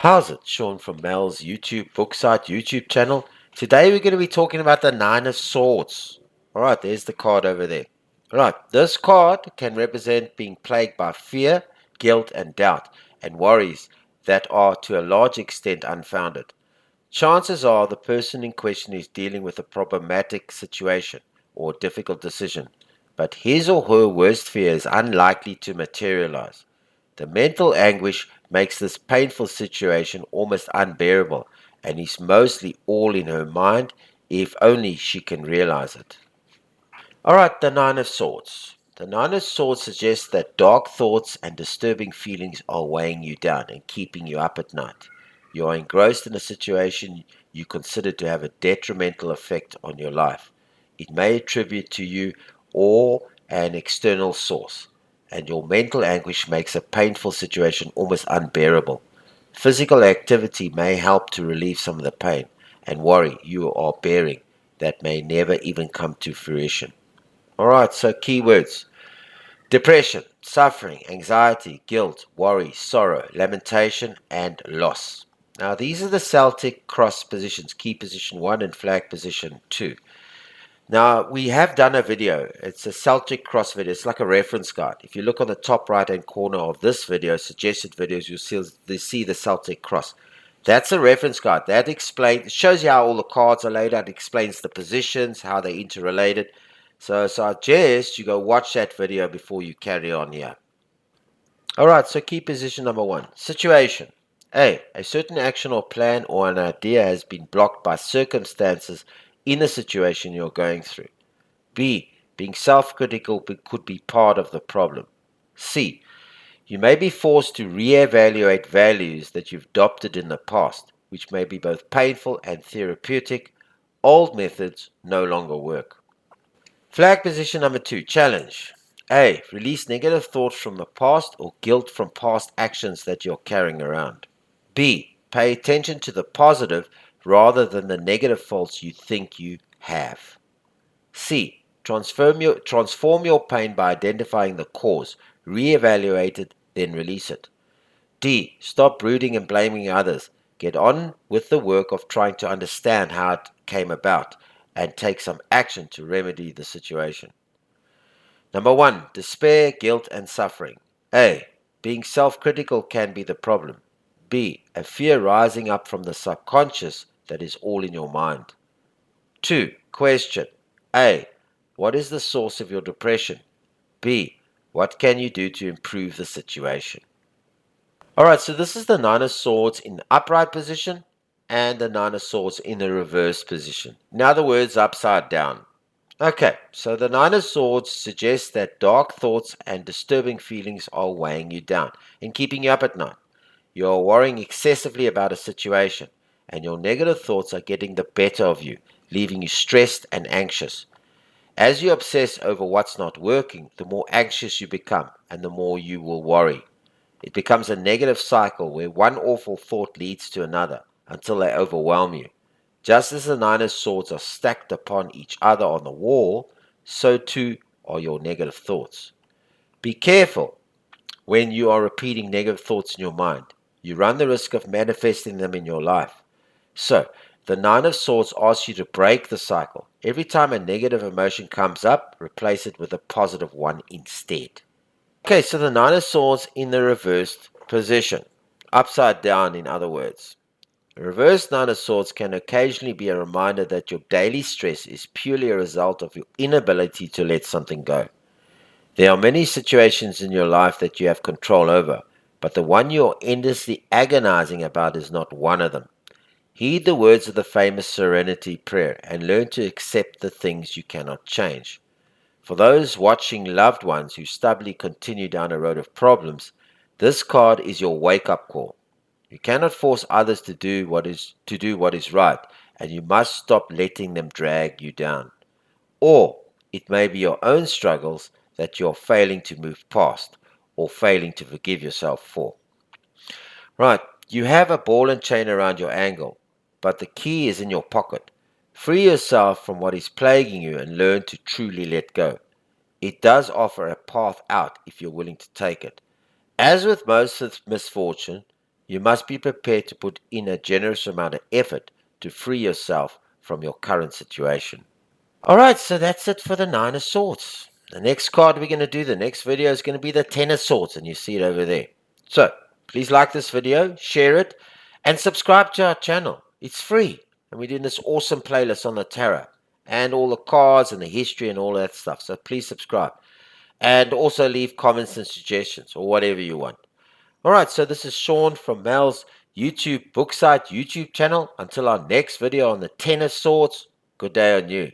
How's it? Sean from Mel's YouTube book site YouTube channel. Today we're going to be talking about the Nine of Swords. Alright, there's the card over there. Alright, this card can represent being plagued by fear, guilt, and doubt, and worries that are to a large extent unfounded. Chances are the person in question is dealing with a problematic situation or difficult decision, but his or her worst fear is unlikely to materialize. The mental anguish makes this painful situation almost unbearable and is mostly all in her mind if only she can realize it. Alright, the Nine of Swords. The Nine of Swords suggests that dark thoughts and disturbing feelings are weighing you down and keeping you up at night. You are engrossed in a situation you consider to have a detrimental effect on your life. It may attribute to you or an external source, and your mental anguish makes a painful situation almost unbearable. Physical activity may help to relieve some of the pain and worry you are bearing that may never even come to fruition. Alright, so keywords: depression, suffering, anxiety, guilt, worry, sorrow, lamentation, and loss. Now, these are the Celtic cross positions, key position 1 and flag position 2. Now, we have done a video. It's a Celtic cross video. It's like a reference guide. If you look on the top right-hand corner of this video, suggested videos, you'll see the Celtic cross. That's a reference guide. That explains, shows you how all the cards are laid out. It explains the positions, how they're interrelated. So I suggest you go watch that video before you carry on here. Alright, so key position number 1. Situation. A certain action or plan or an idea has been blocked by circumstances in a situation you're going through. B, being self-critical could be part of the problem. C, you may be forced to re-evaluate values that you've adopted in the past, which may be both painful and therapeutic. Old methods no longer work. Flag position number 2, challenge. A, release negative thoughts from the past or guilt from past actions that you're carrying around. B, pay attention to the positive rather than the negative faults you think you have. C, transform your pain by identifying the cause, re-evaluate it, then release it. D, stop brooding and blaming others. Get on with the work of trying to understand how it came about and take some action to remedy the situation. Number 1, despair, guilt, and suffering. A, being self-critical can be the problem. B, a fear rising up from the subconscious that is all in your mind. 2, question. A, what is the source of your depression? B, what can you do to improve the situation? Alright, so this is the Nine of Swords in the upright position and the Nine of Swords in the reverse position. In other words, upside down. Okay, so the Nine of Swords suggests that dark thoughts and disturbing feelings are weighing you down and keeping you up at night. You are worrying excessively about a situation, and your negative thoughts are getting the better of you, leaving you stressed and anxious. As you obsess over what's not working, the more anxious you become and the more you will worry. It becomes a negative cycle where one awful thought leads to another until they overwhelm you. Just as the Nine of Swords are stacked upon each other on the wall, so too are your negative thoughts. Be careful when you are repeating negative thoughts in your mind. You run the risk of manifesting them in your life. So, the Nine of Swords asks you to break the cycle. Every time a negative emotion comes up, replace it with a positive one instead. Okay, so the Nine of Swords in the reversed position. Upside down, in other words. A reversed Nine of Swords can occasionally be a reminder that your daily stress is purely a result of your inability to let something go. There are many situations in your life that you have control over, but the one you are endlessly agonizing about is not one of them. Heed the words of the famous Serenity Prayer and learn to accept the things you cannot change. For those watching loved ones who stubbornly continue down a road of problems, this card is your wake-up call. You cannot force others to do what is right, and you must stop letting them drag you down. Or it may be your own struggles that you're failing to move past or failing to forgive yourself for. Right, you have a ball and chain around your ankle, but the key is in your pocket. Free yourself from what is plaguing you and learn to truly let go. It does offer a path out if you're willing to take it. As with most misfortune, You must be prepared to put in a generous amount of effort to free yourself from your current situation. Alright, so that's it for the Nine of Swords. The next card we're going to do, the next video, is going to be the Ten of Swords, and you see it over there. So, please like this video, share it, and subscribe to our channel. It's free, and we're doing this awesome playlist on the tarot, and all the cards, and the history, and all that stuff. So please subscribe. And also leave comments and suggestions, or whatever you want. Alright, so this is Sean from Mel's YouTube Booksite YouTube channel. Until our next video on the Ten of Swords, good day on you.